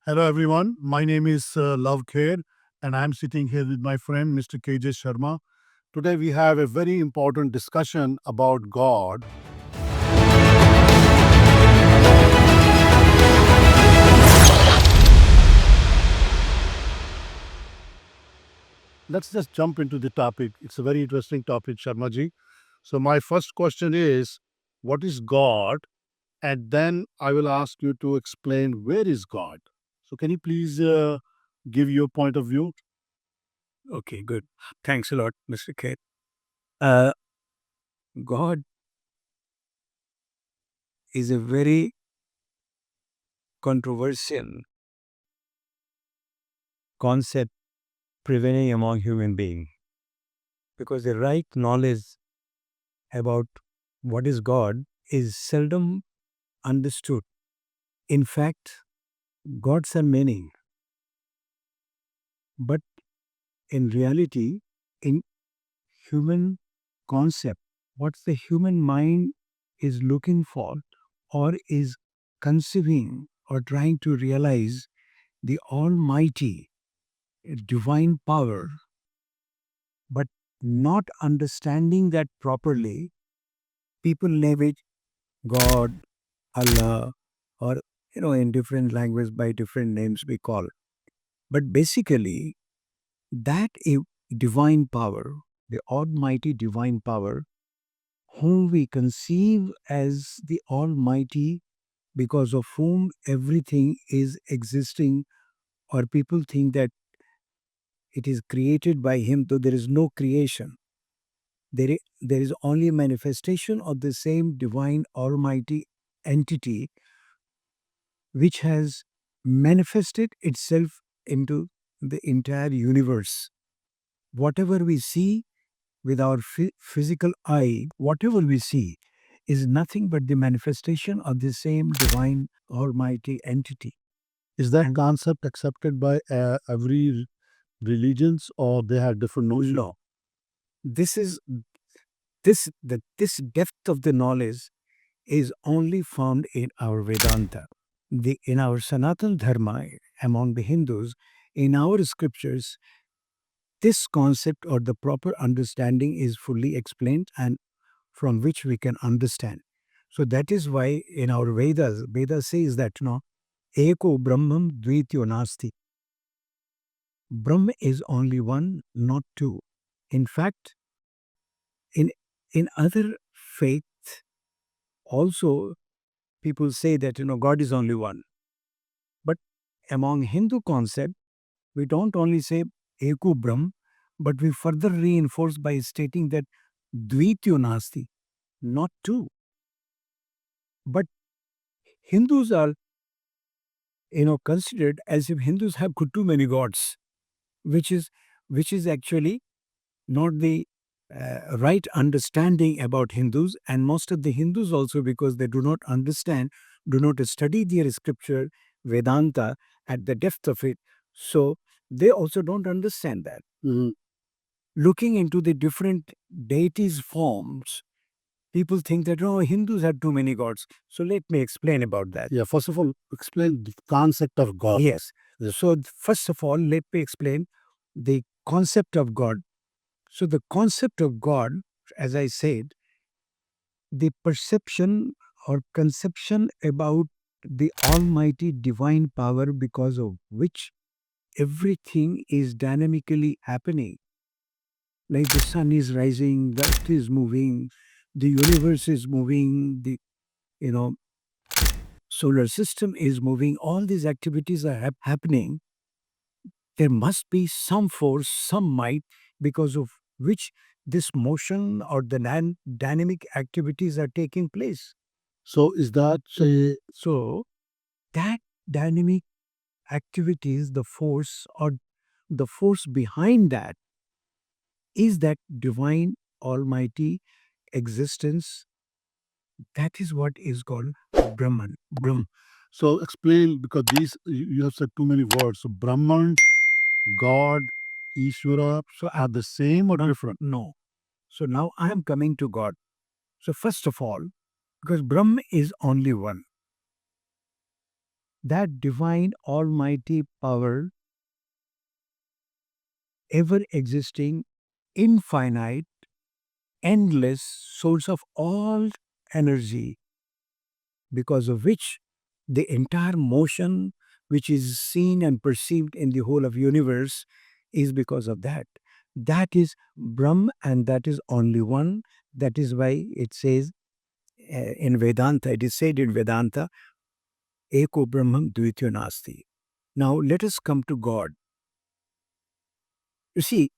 Hello, everyone. My name is Love Kher, and I'm sitting here with my friend, Mr. KJ Sharma. Today, we have a very important discussion about God. Let's just jump into the topic. It's a very interesting topic, Sharmaji. So, my first question is, what is God? And then I will ask you to explain where is God. So, can you please give your point of view? Okay, good. Thanks a lot, Mr. K. Uh, God is a very controversial concept prevailing among human beings because the right knowledge about what is God is seldom understood. In fact, gods are many, but in reality, in human concept, what the human mind is looking for or is conceiving or trying to realize the Almighty divine power, but not understanding that properly, people name it God, Allah, or in different languages by different names we call. But basically, that divine power, the Almighty divine power, whom we conceive as the Almighty, because of whom everything is existing, or people think that it is created by Him, though there is no creation. There is only a manifestation of the same divine almighty entity which has manifested itself into the entire universe. Whatever we see with our physical eye, whatever we see is nothing but the manifestation of the same divine almighty entity. Is that concept accepted by every religions or they have different notions? No, this is this depth of the knowledge is only found in our Vedanta. In our Sanatan Dharma, among the Hindus, in our scriptures, this concept or the proper understanding is fully explained and from which we can understand. So that is why in our Vedas, Veda says that Eko Brahmam Dvityo Nasti. Brahma is only one, not two. In fact, in in other faith also people say that God is only one. But among Hindu concept, we don't only say Eko Brahm, but we further reinforce by stating that Dvityo Nasti, not two. But Hindus are, considered as if Hindus have too many gods, which is actually not the right understanding about Hindus, and most of the Hindus also, because they do not understand, do not study their scripture, Vedanta, at the depth of it. So they also don't understand that. Mhm. Looking into the different deities' forms, people think that, Hindus have too many gods. So let me explain about that. Yeah, first of all, explain the concept of God. Yes. Yes. So first of all, let me explain the concept of God. So the concept of God, as I said, the perception or conception about the almighty divine power because of which everything is dynamically happening. Like the sun is rising, the earth is moving, the universe is moving, the you know solar system is moving, all these activities are happening. There must be some force, some might, because of which this motion or the dynamic activities are taking place. So is that So that dynamic activities, the force or the force behind that is that divine almighty existence. That is what is called Brahman. Brahm. so explain because these you have said too many words. So Brahman, God, Ishvara So are the same or different? no. So now I am coming to God. So first of all, because Brahm is only one. that divine almighty power, ever existing, infinite, endless source of all energy, because of which the entire motion which is seen and perceived in the whole of universe is because of that. That is Brahm, and that is only one. That is why it says in Vedanta, it is said in Vedanta, Eko Brahman Dvityo Nasti. Now let us come to God. You see,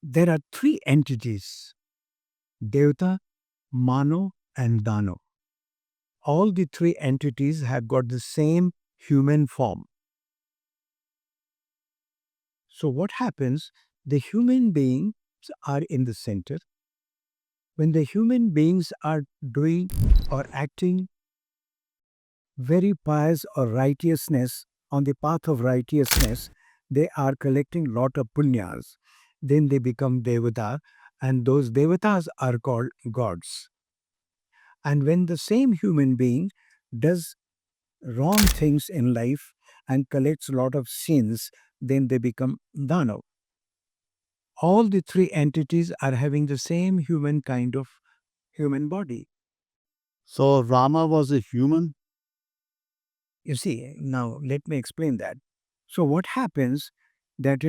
there are three entities: Devta, Mano, and Dano. All the three entities have got the same human form. So, what happens? The human beings are in the center. When the human beings are doing or acting very pious or righteousness, on the path of righteousness, they are collecting lot of punyas. Then they become devata, and those devatas are called gods. And when the same human being does wrong things in life and collects a lot of sins, then they become dano. All the three entities are having the same human kind of human body. So Rama was a human. You see, now let me explain that. So what happens that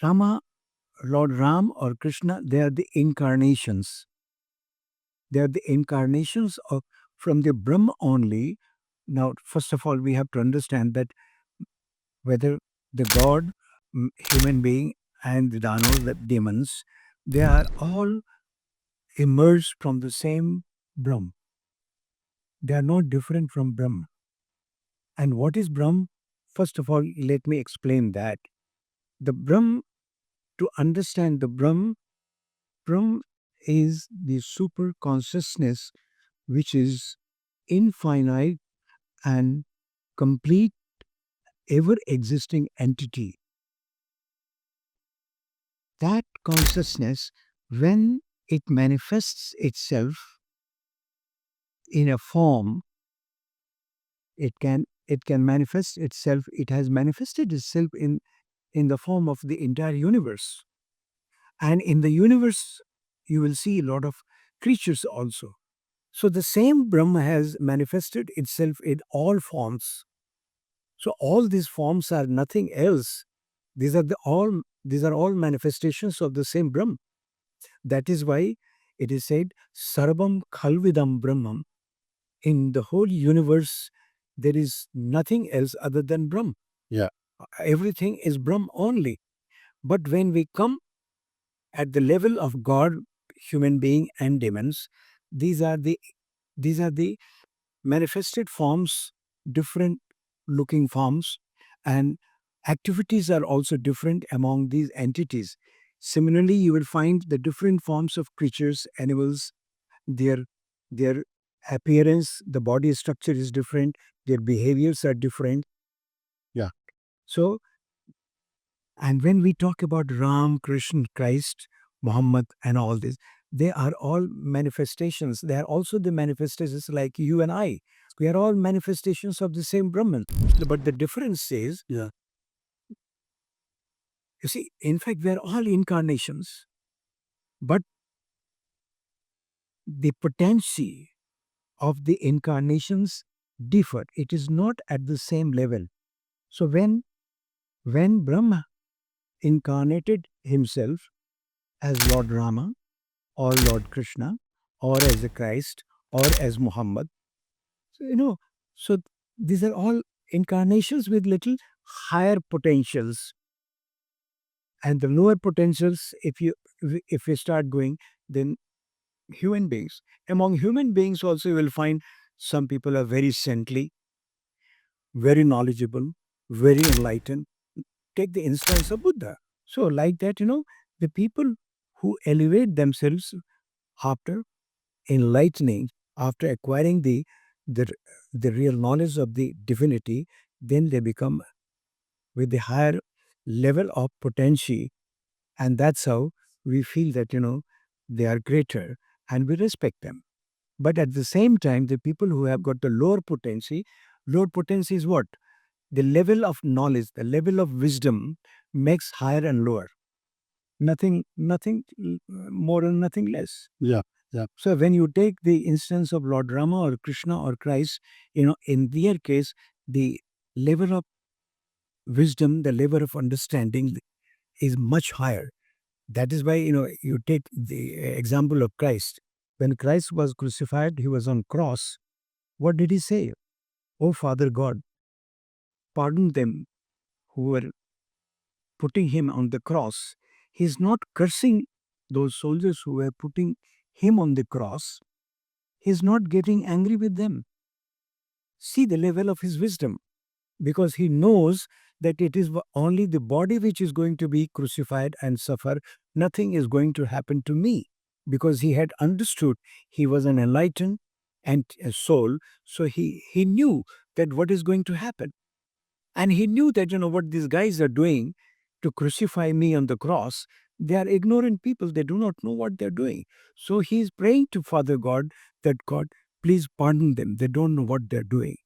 Rama, Lord Ram or Krishna, they are the incarnations. They are the incarnations of from the Brahma only. Now, first of all, we have to understand that whether the God, human being, and the Danos, the demons, they are all emerged from the same Brahm. They are not different from Brahm. And what is Brahm? First of all, let me explain that. The Brahm, to understand the Brahm, Brahm is the super consciousness which is infinite and complete, ever existing entity. That consciousness, when it manifests itself in a form, it can manifest itself. It has manifested itself in the form of the entire universe. And in the universe, you will see a lot of creatures also. So the same Brahma has manifested itself in all forms. So all these forms are nothing else. These are all manifestations of the same Brahma. That is why it is said, Sarvam Khalvidam Brahmam. In the whole universe, there is nothing else other than Brahm. Yeah. Everything is Brahm only. But when we come at the level of God, human being, and demons, these are the manifested forms, different looking forms, and activities are also different among these entities. Similarly, you will find the different forms of creatures, animals, their their appearance, the body structure is different, their behaviors are different. Yeah. So, and when we talk about Ram, Krishna, Christ, Muhammad, and all this, they are all manifestations. They are also the manifestations like you and I. We are all manifestations of the same Brahman. But the difference is, Yeah. you see, in fact, we are all incarnations, but the potency of the incarnations differ. It is not at the same level. So when Brahma incarnated himself as Lord Rama or Lord Krishna or as the Christ or as Muhammad, so, so these are all incarnations with little higher potentials, and the lower potentials, if you start going, then human beings. Among human beings also you will find some people are very saintly, very knowledgeable, very enlightened. Take the instance of Buddha. So, like that, the people who elevate themselves after enlightening, after acquiring the the real knowledge of the divinity, then they become with the higher level of potential, and that's how we feel that they are greater, and we respect them. But at the same time, the people who have got the lower potency is what? The level of knowledge, the level of wisdom makes higher and lower. Nothing more and nothing less. Yeah. Yeah. So when you take the instance of Lord Rama or Krishna or Christ, in their case, the level of wisdom, the level of understanding is much higher. That is why, you take the example of Christ. When Christ was crucified, he was on cross. What did he say? Oh, Father God, pardon them who were putting him on the cross. He's not cursing those soldiers who were putting him on the cross. He's not getting angry with them. See the level of his wisdom, because he knows that it is only the body which is going to be crucified and suffer. Nothing is going to happen to me, because he had understood. He was an enlightened and a soul, so he knew that what is going to happen. And he knew that, what these guys are doing to crucify me on the cross, they are ignorant people. They do not know what they're doing. So he is praying to Father God that, God, please pardon them. They don't know what they're doing.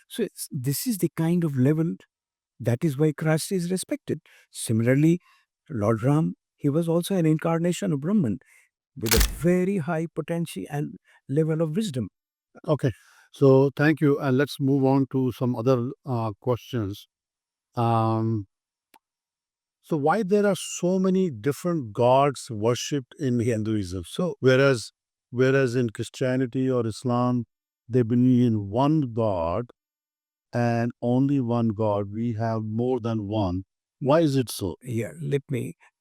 So this is the kind of level, that is why Christ is respected. Similarly, Lord Ram, he was also an incarnation of Brahman with a very high potential and level of wisdom. Okay. So thank you. And let's move on to some other questions. Um, so why there are so many different gods worshipped in Hinduism? So, Whereas in Christianity or Islam, they believe in one God and only one God. We have more than one. Why is it so? yeah,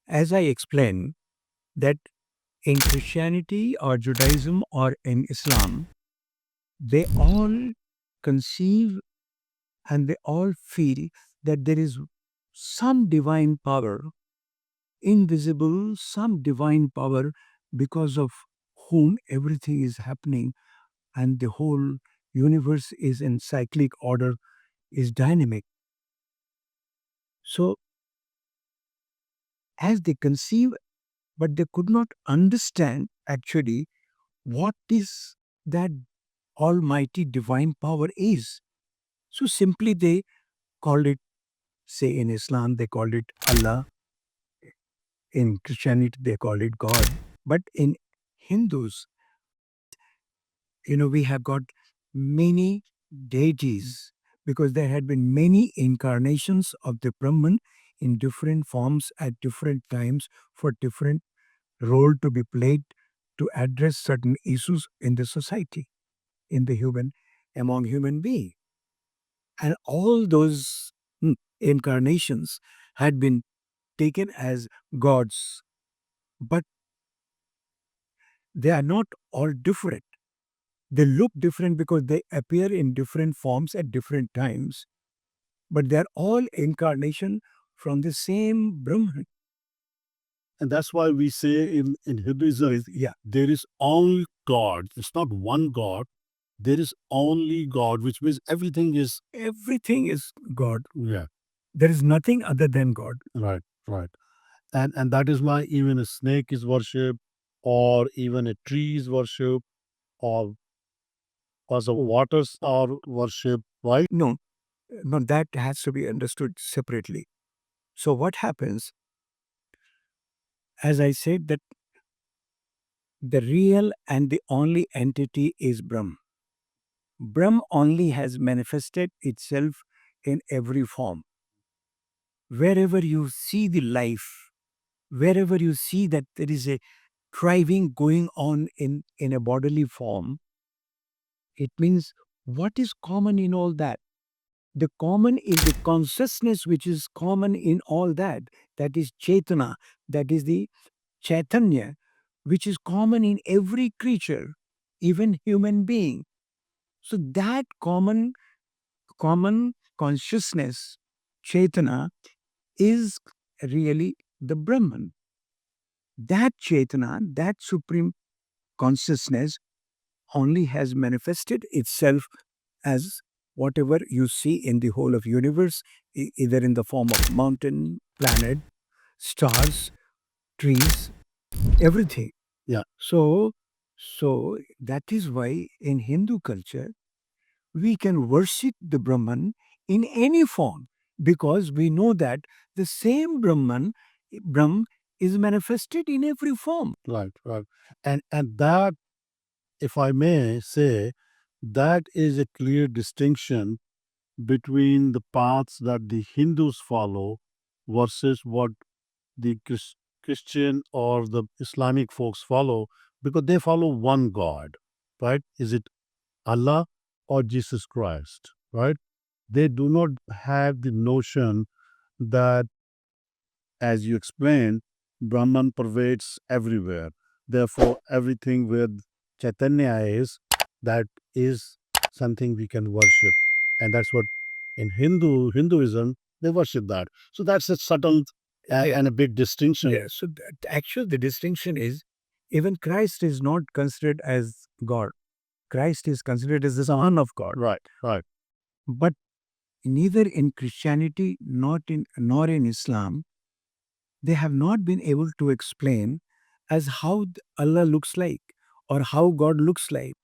as I explained, that in Christianity or Judaism or in Islam, they all conceive and they all feel that there is some divine power, invisible, some divine power, because of whom everything is happening and the whole universe is in cyclic order, is dynamic. So, as they conceive, but they could not understand actually what is that almighty divine power is. So simply they called it, say in Islam, they called it Allah. In Christianity, they call it God. But in Hindus, we have got many deities, because there had been many incarnations of the Brahman in different forms at different times for different role to be played to address certain issues in the society, in the among human beings. And all those incarnations had been taken as gods, but they are not all different. They look different because they appear in different forms at different times, but they are all incarnation from the same Brahman. And that's why we say in Hinduism, Yeah, there is only God. It's not one God. There is only God, which means everything is God. yeah, There is nothing other than God. right, right. And that is why even a snake is worshipped, or even a tree is worshipped, or the waters are worshipped, right? No, no, that has to be understood separately. So what happens, as I said, that the real and the only entity is Brahm. Brahm only has manifested itself in every form. Wherever you see the life, wherever you see that there is a thriving going on in a bodily form, it means what is common in all that? The common is the consciousness which is common in all that. That is Chetana, that is the Chaitanya, which is common in every creature, even human being. So that common consciousness, Chetana, is really the Brahman. That Chetana, that supreme consciousness, only has manifested itself as whatever you see in the whole of universe, either in the form of mountain, planet, stars, trees, everything. Yeah. So So that is why in Hindu culture, we can worship the Brahman in any form because we know that the same Brahm is manifested in every form. Right, right. And that, if I may say, that is a clear distinction between the paths that the Hindus follow versus what the Christian or the Islamic folks follow, because they follow one God, right? Is it Allah or Jesus Christ, right? They do not have the notion that, as you explained, Brahman pervades everywhere. Therefore, everything with Chaitanya is, that is something we can worship. And that's what in Hinduism, they worship that. So that's a subtle and a big distinction. Yeah, so actually the distinction is even Christ is not considered as God. Christ is considered as the Son of God. Right, right. But neither in Christianity nor in Islam, they have not been able to explain as how Allah looks like or how God looks like.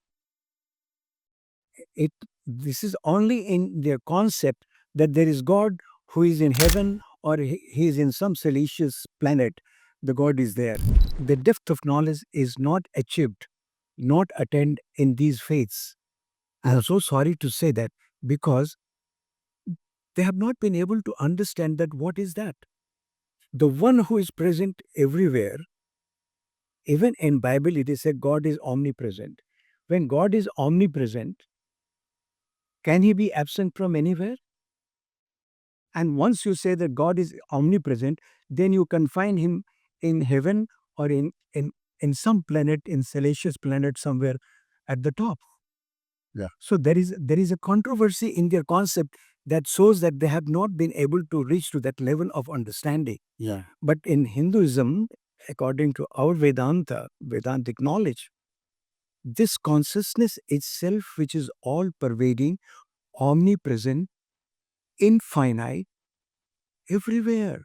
It This is only in their concept that there is God who is in heaven or he is in some salacious planet. The God is there. The depth of knowledge is not achieved, not attained in these faiths. I'm so sorry to say that because they have not been able to understand that what is that. The one who is present everywhere, even in Bible it is said God is omnipresent. When God is omnipresent, can he be absent from anywhere? And once you say that God is omnipresent, then you confine him in heaven or in some planet, in salacious planet somewhere at the top. Yeah. So there is a controversy in their concept that shows that they have not been able to reach to that level of understanding. Yeah. But in Hinduism, according to our Vedantic knowledge, this consciousness itself, which is all pervading, omnipresent, infinite, everywhere.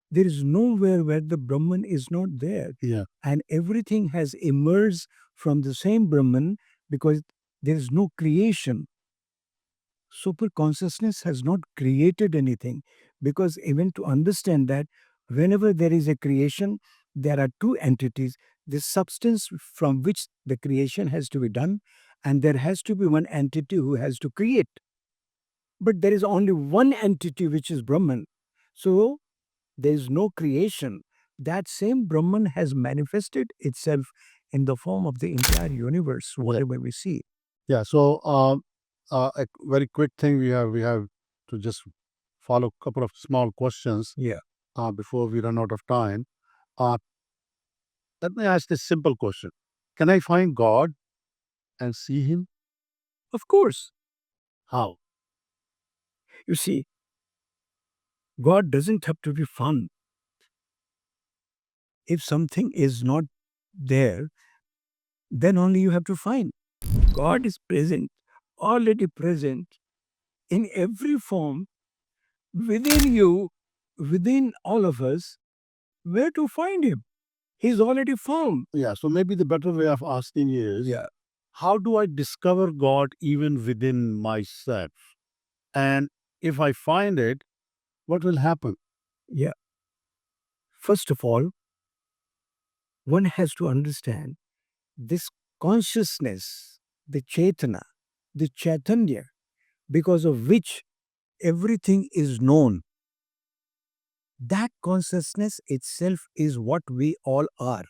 There is nowhere where the Brahman is not there. Yeah. And everything has emerged from the same Brahman because there is no creation. Super consciousness has not created anything because even to understand that whenever there is a creation, there are two entities, the substance from which the creation has to be done, and there has to be one entity who has to create. But there is only one entity which is Brahman. So there is no creation. That same Brahman has manifested itself in the form of the entire universe, whatever we see. Yeah. So, a very quick thing we have to just follow a couple of small questions Yeah. before we run out of time. Uh, Let me ask this simple question: can I find God and see Him? Of course. How? You see, God doesn't have to be fun. If something is not there, then only you have to find. God is present, already present in every form within you, within all of us. Where to find Him? He's already found. Yeah. So maybe the better way of asking is, Yeah. how do I discover God even within myself? And if I find it, what will happen? Yeah. First of all, one has to understand this consciousness, the Chetana, the Chaitanya, because of which everything is known. That consciousness itself is what we all are.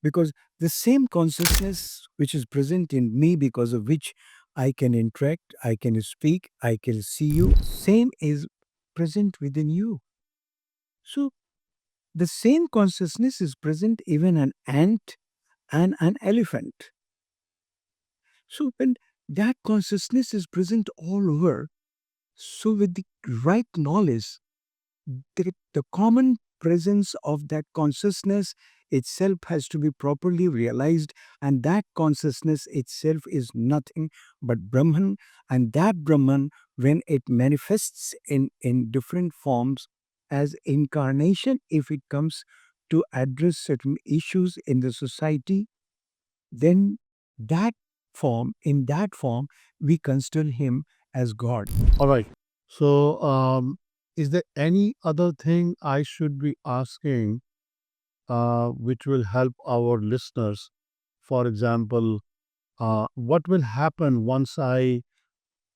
Because the same consciousness which is present in me, because of which I can interact, I can speak, I can see you, same is present within you. So the same consciousness is present even an ant and an elephant. So when that consciousness is present all over, so with the right knowledge, the common presence of that consciousness itself has to be properly realized, and that consciousness itself is nothing but Brahman. And that Brahman, when it manifests in different forms as incarnation, if it comes to address certain issues in the society, then in that form, we consider him as God. All right. So, is there any other thing I should be asking which will help our listeners? For example, what will happen once I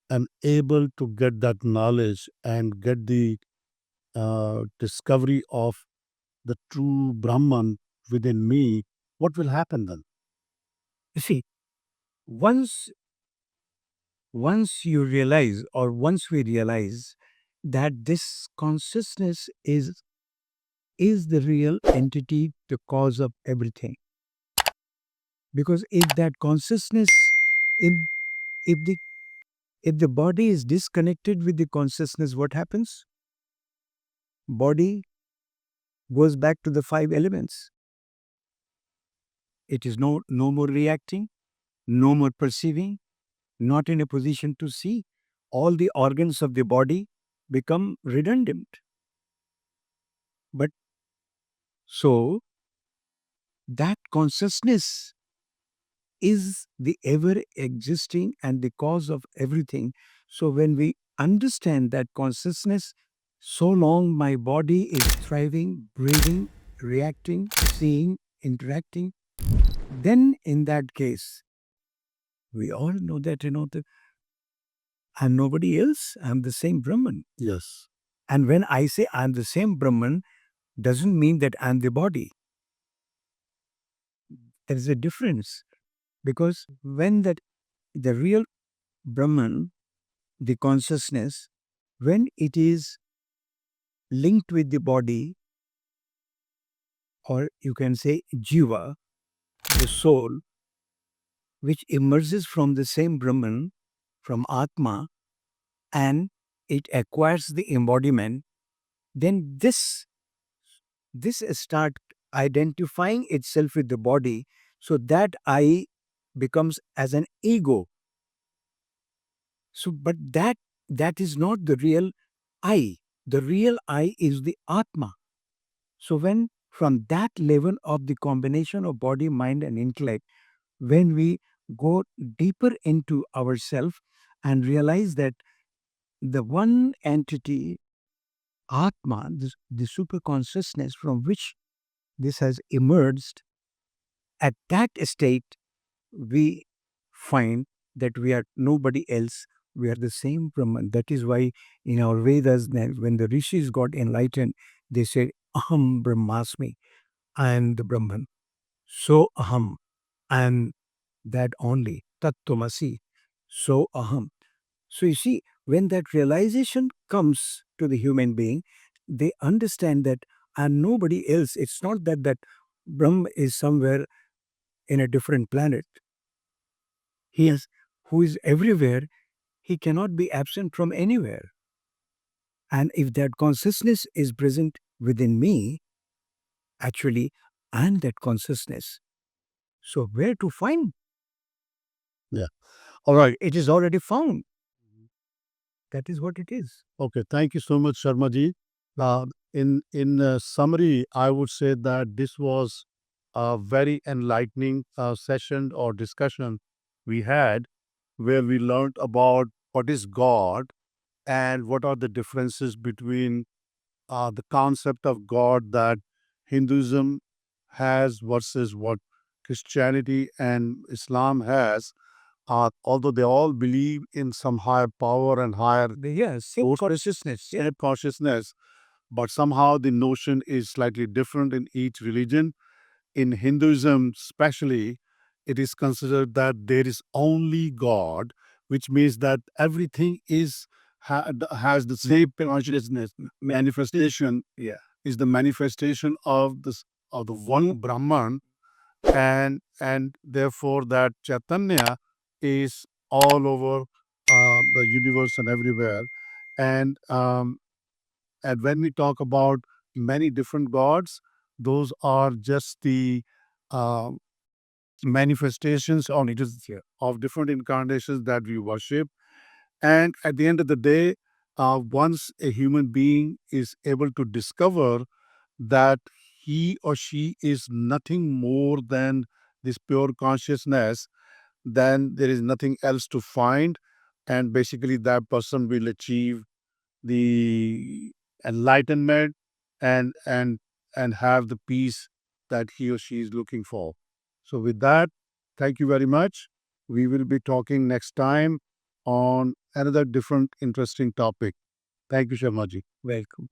am able to get that knowledge and get the discovery of the true Brahman within me? What will happen then? You see, once once you realize, or once we realize that this consciousness is the real entity, the cause of everything. Because if that consciousness, if if the if the body is disconnected with the consciousness, what happens? Body goes back to the five elements. It is no more reacting, no more perceiving, not in a position to see. All the organs of the body become redundant. But so that consciousness is the ever existing and the cause of everything. So when we understand that consciousness, so long my body is thriving, breathing, reacting, seeing, interacting, then in that case, we all know that, I'm nobody else, I'm the same Brahman. Yes. And when I say I'm the same Brahman, doesn't mean that I'm the body. There is a difference, because when the real Brahman, the consciousness, when it is linked with the body, or you can say jiva, the soul, which emerges from the same Brahman, from Atma, and it acquires the embodiment, then this start identifying itself with the body, so that I becomes as an ego. So, but that is not the real I. The real I is the Atma. So when from that level of the combination of body, mind, and intellect, when we go deeper into ourself and realize that the one entity, Atma, the super consciousness from which this has emerged, at that state, we find that we are nobody else. We are the same Brahman. That is why in our Vedas, when the rishis got enlightened, they said, Aham Brahmasmi, I am the Brahman. So Aham, I am that only. Tattvamasi. So Aham. So you see, when that realization comes to the human being, they understand that I'm nobody else. It's not that Brahma is somewhere in a different planet. He is who is everywhere. He cannot be absent from anywhere. And if that consciousness is present within me, actually, I'm that consciousness. So where to find? Yeah. All right. It is already found. That is what it is. Okay. Thank you so much, Sharma ji. In summary, I would say that this was a very enlightening session or discussion we had, where we learned about what is God and what are the differences between the concept of God that Hinduism has versus what Christianity and Islam has. Although they all believe in some higher power and higher Same consciousness. shared consciousness, but somehow the notion is slightly different in each religion. In Hinduism, especially, it is considered that there is only God, which means that everything has the same consciousness. Manifestation is the manifestation of the one Brahman, and therefore that Chaitanya is all over the universe and everywhere. And and when we talk about many different gods, those are just the uh, manifestations of different incarnations that we worship. And at the end of the day, once a human being is able to discover that he or she is nothing more than this pure consciousness, then there is nothing else to find. And basically, that person will achieve the enlightenment and and and have the peace that he or she is looking for. So with that, thank you very much. We will be talking next time on another different interesting topic. Thank you, Sharma ji. Welcome.